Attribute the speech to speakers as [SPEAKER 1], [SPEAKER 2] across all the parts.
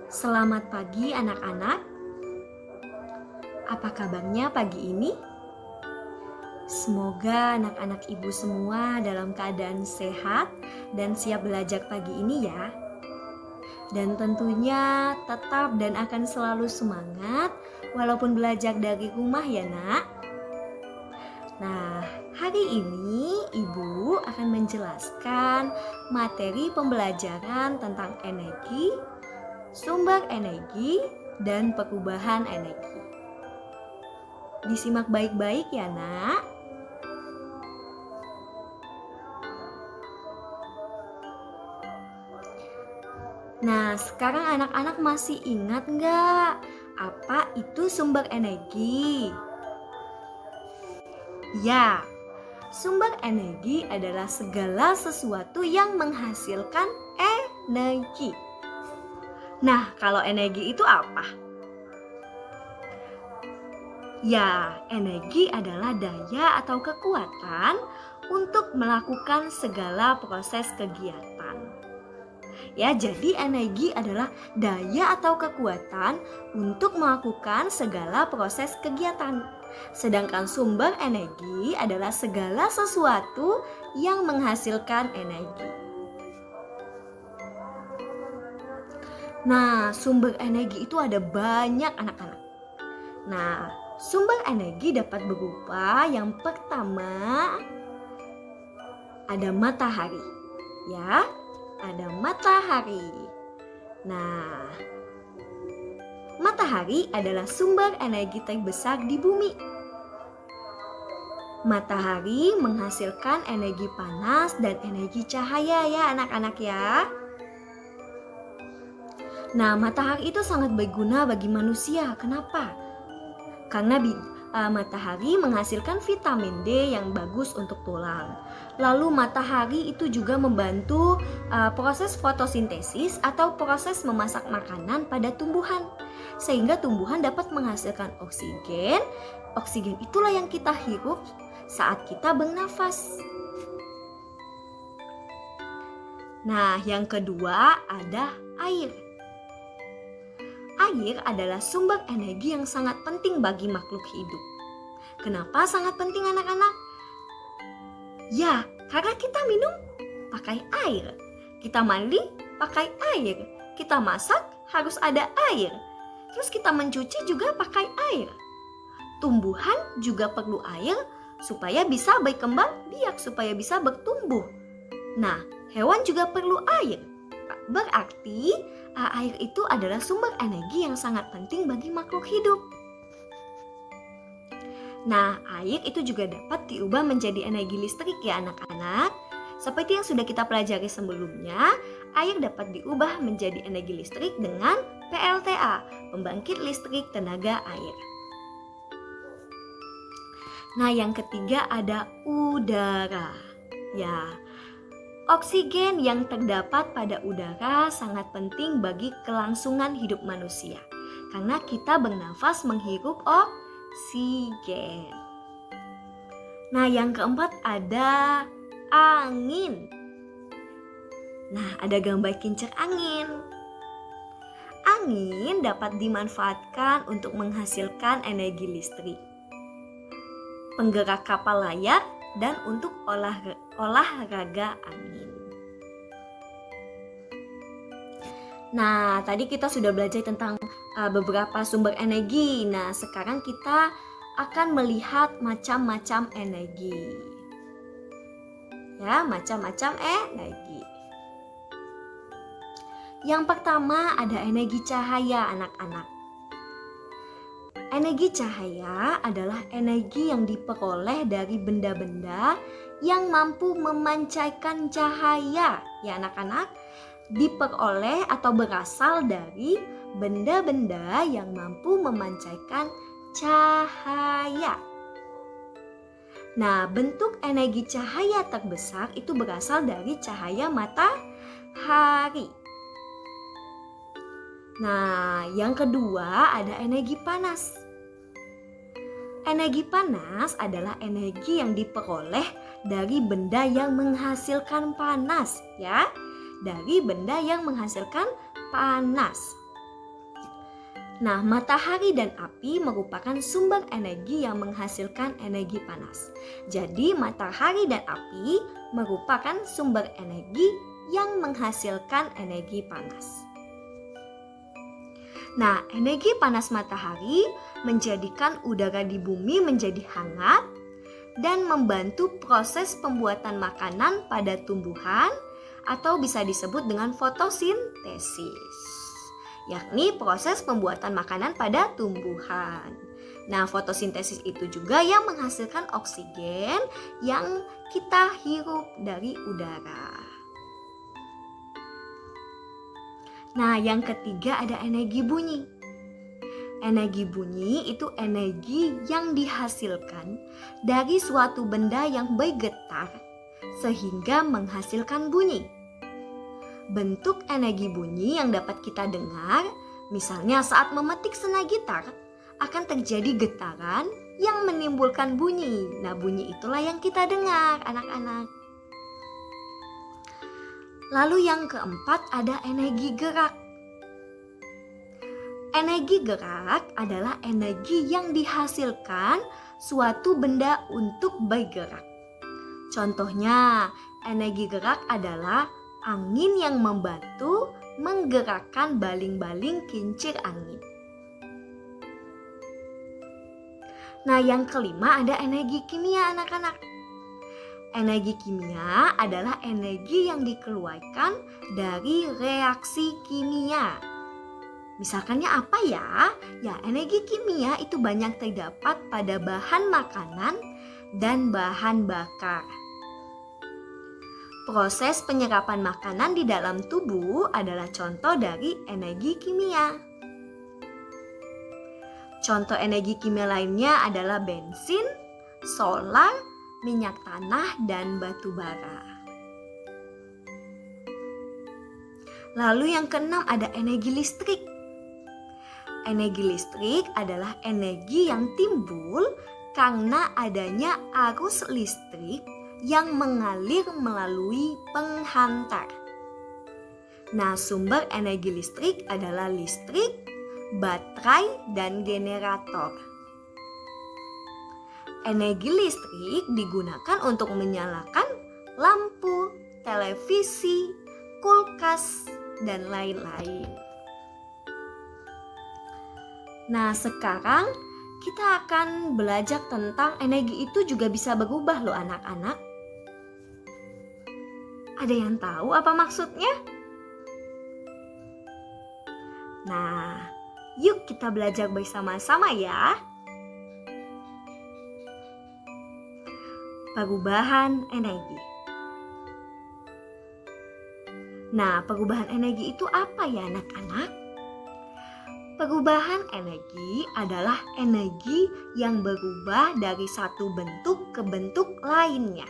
[SPEAKER 1] Selamat pagi anak-anak. Apa kabarnya pagi ini? Semoga anak-anak ibu semua dalam keadaan sehat dan siap belajar pagi ini ya. Dan tentunya tetap dan akan selalu semangat walaupun belajar dari rumah ya nak. Nah, hari ini ibu akan menjelaskan materi pembelajaran tentang energi, sumber energi, dan perubahan energi. Disimak baik-baik ya nak. Nah, sekarang anak-anak masih ingat nggak apa itu sumber energi? Ya, sumber energi adalah segala sesuatu yang menghasilkan energi. Nah, kalau energi itu apa? Ya, energi adalah daya atau kekuatan untuk melakukan segala proses kegiatan. Ya, jadi energi adalah daya atau kekuatan untuk melakukan segala proses kegiatan. Sedangkan sumber energi adalah segala sesuatu yang menghasilkan energi. Nah, sumber energi itu ada banyak anak-anak. Nah, sumber energi dapat berupa yang pertama ada matahari. Ya, ada matahari. Nah, matahari adalah sumber energi terbesar di bumi. Matahari menghasilkan energi panas dan energi cahaya ya anak-anak ya. Nah, matahari itu sangat berguna bagi manusia. Kenapa? Karena matahari menghasilkan vitamin D yang bagus untuk tulang. Lalu matahari itu juga membantu proses fotosintesis atau proses memasak makanan pada tumbuhan. Sehingga tumbuhan dapat menghasilkan oksigen. Oksigen itulah yang kita hirup saat kita bernafas. Nah, yang kedua ada air. Air adalah sumber energi yang sangat penting bagi makhluk hidup. Kenapa sangat penting anak-anak? Ya, karena kita minum pakai air. Kita mandi pakai air. Kita masak harus ada air. Terus kita mencuci juga pakai air. Tumbuhan juga perlu air supaya bisa berkembang biak, supaya bisa bertumbuh. Nah, hewan juga perlu air. Berarti air itu adalah sumber energi yang sangat penting bagi makhluk hidup. Nah, air itu juga dapat diubah menjadi energi listrik ya anak-anak. Seperti yang sudah kita pelajari sebelumnya, air dapat diubah menjadi energi listrik dengan PLTA, pembangkit listrik tenaga air. Nah, yang ketiga ada udara. Ya, oksigen yang terdapat pada udara sangat penting bagi kelangsungan hidup manusia. Karena kita bernafas menghirup oksigen. Nah, yang keempat ada angin. Nah, ada gambar kincir angin. Angin dapat dimanfaatkan untuk menghasilkan energi listrik, penggerak kapal layar, dan untuk olahraga angin. Nah, tadi kita sudah belajar tentang beberapa sumber energi. Nah, sekarang kita akan melihat macam-macam energi. Ya, macam-macam energi. Yang pertama ada energi cahaya anak-anak. Energi cahaya adalah energi yang diperoleh dari benda-benda yang mampu memancarkan cahaya. Ya anak-anak, diperoleh atau berasal dari benda-benda yang mampu memancarkan cahaya. Nah, bentuk energi cahaya terbesar itu berasal dari cahaya matahari. Nah, yang kedua ada energi panas. Energi panas adalah energi yang diperoleh dari benda yang menghasilkan panas, ya. Dari benda yang menghasilkan panas. Nah, matahari dan api merupakan sumber energi yang menghasilkan energi panas. Jadi, matahari dan api merupakan sumber energi yang menghasilkan energi panas. Nah, energi panas matahari menjadikan udara di bumi menjadi hangat dan membantu proses pembuatan makanan pada tumbuhan atau bisa disebut dengan fotosintesis, yakni proses pembuatan makanan pada tumbuhan. Nah, fotosintesis itu juga yang menghasilkan oksigen yang kita hirup dari udara. Nah, yang ketiga ada energi bunyi. Energi bunyi itu energi yang dihasilkan dari suatu benda yang bergetar sehingga menghasilkan bunyi. Bentuk energi bunyi yang dapat kita dengar, misalnya saat memetik sena gitar, akan terjadi getaran yang menimbulkan bunyi. Nah, bunyi itulah yang kita dengar, anak-anak. Lalu yang keempat ada energi gerak. Energi gerak adalah energi yang dihasilkan suatu benda untuk bergerak. Contohnya, energi gerak adalah angin yang membantu menggerakkan baling-baling kincir angin. Nah, yang kelima ada energi kimia, anak-anak. Energi kimia adalah energi yang dikeluarkan dari reaksi kimia. Misalkannya apa ya? Ya, energi kimia itu banyak terdapat pada bahan makanan dan bahan bakar. Proses penyerapan makanan di dalam tubuh adalah contoh dari energi kimia. Contoh energi kimia lainnya adalah bensin, solar, minyak tanah, dan batu bara. Lalu yang keenam ada energi listrik. Energi listrik adalah energi yang timbul karena adanya arus listrik yang mengalir melalui penghantar. Nah, sumber energi listrik adalah listrik, baterai, dan generator. Energi listrik digunakan untuk menyalakan lampu, televisi, kulkas, dan lain-lain. Nah, sekarang kita akan belajar tentang energi itu juga bisa berubah loh, anak-anak. Ada yang tahu apa maksudnya? Nah, yuk kita belajar bersama-sama ya. Perubahan energi. Nah, perubahan energi itu apa ya, anak-anak? Perubahan energi adalah energi yang berubah dari satu bentuk ke bentuk lainnya.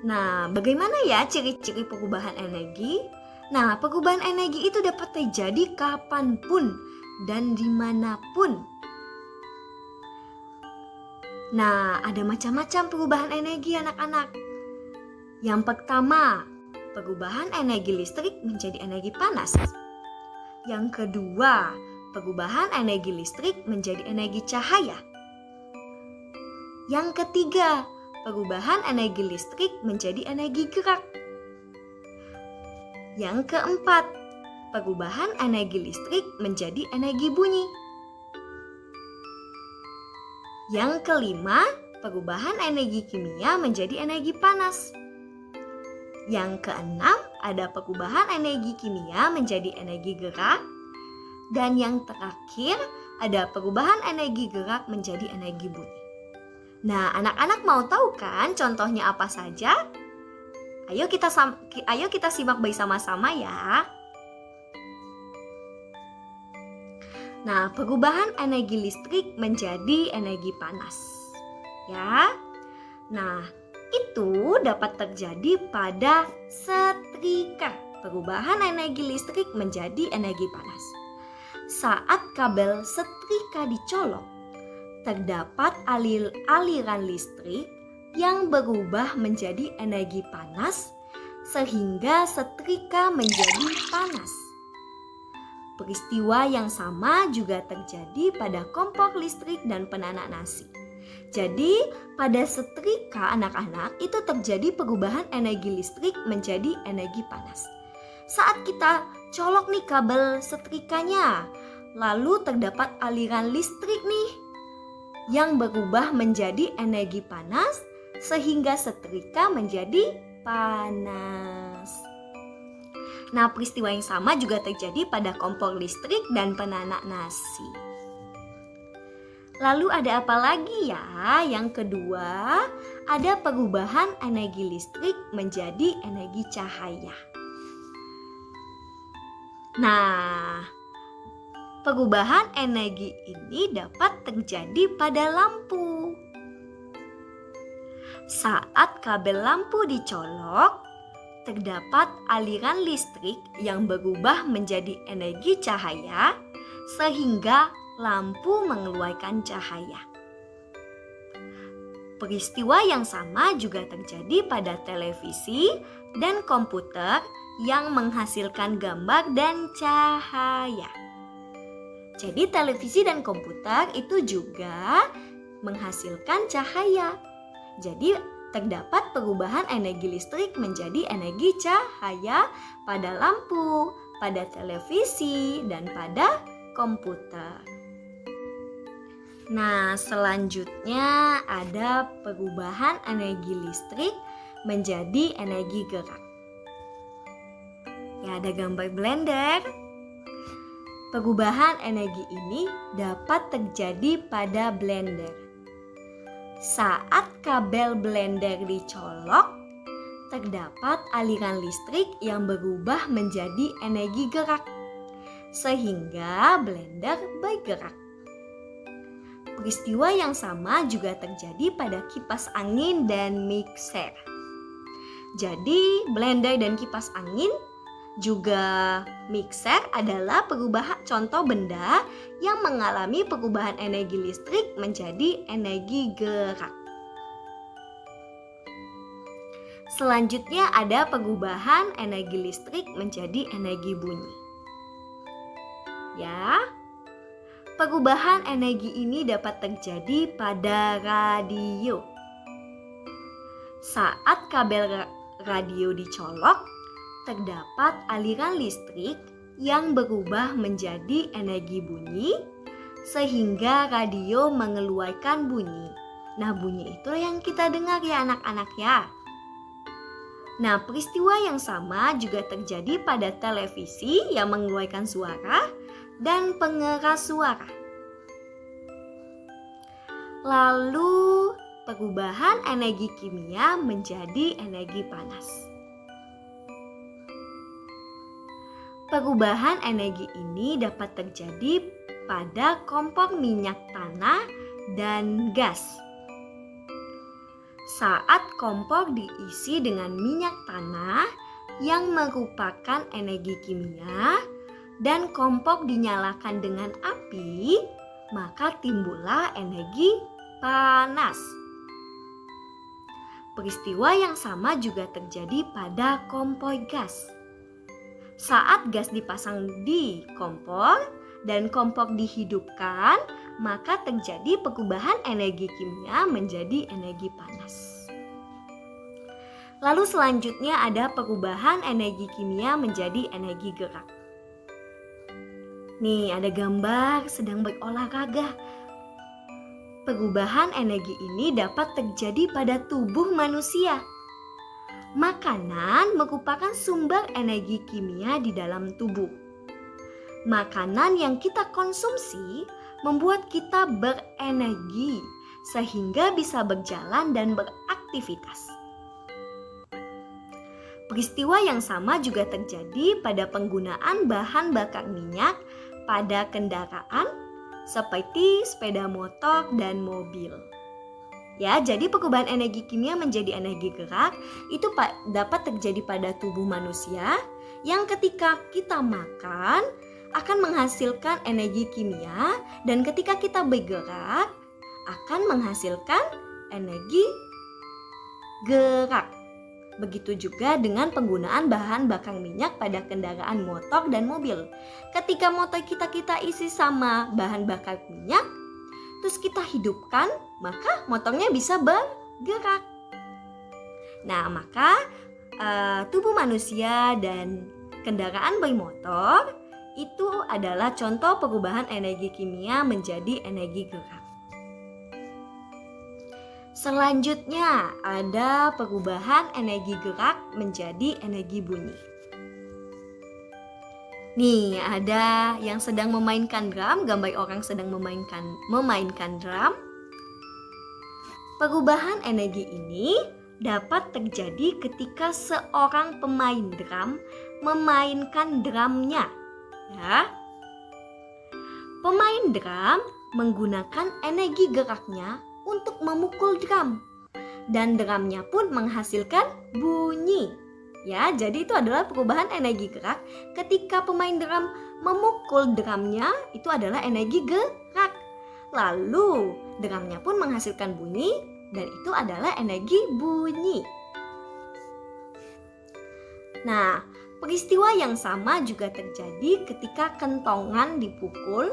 [SPEAKER 1] Nah, bagaimana ya ciri-ciri perubahan energi? Nah, perubahan energi itu dapat terjadi kapanpun dan dimanapun. Nah, ada macam-macam perubahan energi, anak-anak. Yang pertama, perubahan energi listrik menjadi energi panas. Yang kedua, perubahan energi listrik menjadi energi cahaya. Yang ketiga, perubahan energi listrik menjadi energi gerak. Yang keempat, perubahan energi listrik menjadi energi bunyi. Yang kelima, perubahan energi kimia menjadi energi panas. Yang keenam, ada perubahan energi kimia menjadi energi gerak. Dan yang terakhir, ada perubahan energi gerak menjadi energi bunyi. Nah, anak-anak mau tahu kan contohnya apa saja? Ayo kita simak bersama-sama ya. Nah, perubahan energi listrik menjadi energi panas. Ya. Nah, itu dapat terjadi pada setrika. Perubahan energi listrik menjadi energi panas. Saat kabel setrika dicolok, terdapat aliran listrik yang berubah menjadi energi panas sehingga setrika menjadi panas. Peristiwa yang sama juga terjadi pada kompor listrik dan penanak nasi. Jadi, pada setrika anak-anak itu terjadi perubahan energi listrik menjadi energi panas. Saat kita colok nih kabel setrikanya, lalu terdapat aliran listrik nih yang berubah menjadi energi panas sehingga setrika menjadi panas. Nah, peristiwa yang sama juga terjadi pada kompor listrik dan penanak nasi. Lalu ada apa lagi ya? Yang kedua, ada perubahan energi listrik menjadi energi cahaya. Nah, perubahan energi ini dapat terjadi pada lampu. Saat kabel lampu dicolok, terdapat aliran listrik yang berubah menjadi energi cahaya sehingga lampu mengeluarkan cahaya. Peristiwa yang sama juga terjadi pada televisi dan komputer yang menghasilkan gambar dan cahaya. Jadi televisi dan komputer itu juga menghasilkan cahaya. Jadi terdapat perubahan energi listrik menjadi energi cahaya pada lampu, pada televisi, dan pada komputer. Nah, selanjutnya ada perubahan energi listrik menjadi energi gerak. Ya, ada gambar blender. Perubahan energi ini dapat terjadi pada blender. Saat kabel blender dicolok, terdapat aliran listrik yang berubah menjadi energi gerak, sehingga blender bergerak. Peristiwa yang sama juga terjadi pada kipas angin dan mixer. Jadi, blender dan kipas angin juga mixer adalah perubahan contoh benda yang mengalami perubahan energi listrik menjadi energi gerak. Selanjutnya ada perubahan energi listrik menjadi energi bunyi. Ya, perubahan energi ini dapat terjadi pada radio. Saat kabel radio dicolok, terdapat aliran listrik yang berubah menjadi energi bunyi sehingga radio mengeluarkan bunyi. Nah, bunyi itu yang kita dengar ya anak-anak ya. Nah, peristiwa yang sama juga terjadi pada televisi yang mengeluarkan suara dan pengeras suara. Lalu, perubahan energi kimia menjadi energi panas. Perubahan energi ini dapat terjadi pada kompor minyak tanah dan gas. Saat kompor diisi dengan minyak tanah yang merupakan energi kimia dan kompor dinyalakan dengan api, maka timbullah energi panas. Peristiwa yang sama juga terjadi pada kompor gas. Saat gas dipasang di kompor dan kompor dihidupkan, maka terjadi perubahan energi kimia menjadi energi panas. Lalu selanjutnya ada perubahan energi kimia menjadi energi gerak. Nih, ada gambar sedang berolahraga. Perubahan energi ini dapat terjadi pada tubuh manusia. Makanan merupakan sumber energi kimia di dalam tubuh. Makanan yang kita konsumsi membuat kita berenergi sehingga bisa berjalan dan beraktivitas. Peristiwa yang sama juga terjadi pada penggunaan bahan bakar minyak pada kendaraan seperti sepeda motor dan mobil. Ya, jadi perubahan energi kimia menjadi energi gerak itu dapat terjadi pada tubuh manusia yang ketika kita makan akan menghasilkan energi kimia dan ketika kita bergerak akan menghasilkan energi gerak. Begitu juga dengan penggunaan bahan bakar minyak pada kendaraan motor dan mobil. Ketika motor kita isi sama bahan bakar minyak, terus kita hidupkan, maka motornya bisa bergerak. Nah, maka tubuh manusia dan kendaraan bermotor itu adalah contoh perubahan energi kimia menjadi energi gerak. Selanjutnya ada perubahan energi gerak menjadi energi bunyi. Nih, ada yang sedang memainkan drum, gambar orang sedang memainkan drum. Perubahan energi ini dapat terjadi ketika seorang pemain drum memainkan drumnya. Ya. Pemain drum menggunakan energi geraknya untuk memukul drum, dan drumnya pun menghasilkan bunyi. Ya, jadi itu adalah perubahan energi gerak. Ketika pemain drum memukul drumnya, itu adalah energi gerak. Lalu drumnya pun menghasilkan bunyi, dan itu adalah energi bunyi. Nah, peristiwa yang sama juga terjadi ketika kentongan dipukul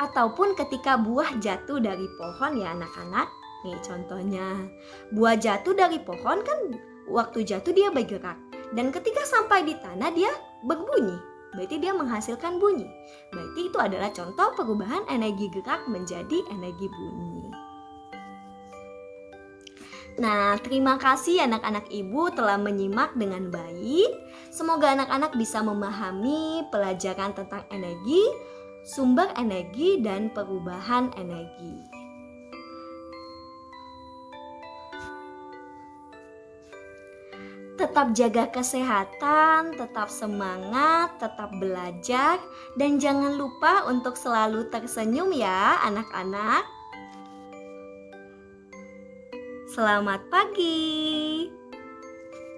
[SPEAKER 1] ataupun ketika buah jatuh dari pohon ya anak-anak. Nih contohnya, buah jatuh dari pohon kan waktu jatuh dia bergerak. Dan ketika sampai di tanah dia berbunyi. Berarti dia menghasilkan bunyi. Berarti itu adalah contoh perubahan energi gerak menjadi energi bunyi. Nah, terima kasih anak-anak ibu telah menyimak dengan baik. Semoga anak-anak bisa memahami pelajaran tentang energi, sumber energi, dan perubahan energi. Tetap jaga kesehatan, tetap semangat, tetap belajar, dan jangan lupa untuk selalu tersenyum ya anak-anak. Selamat pagi.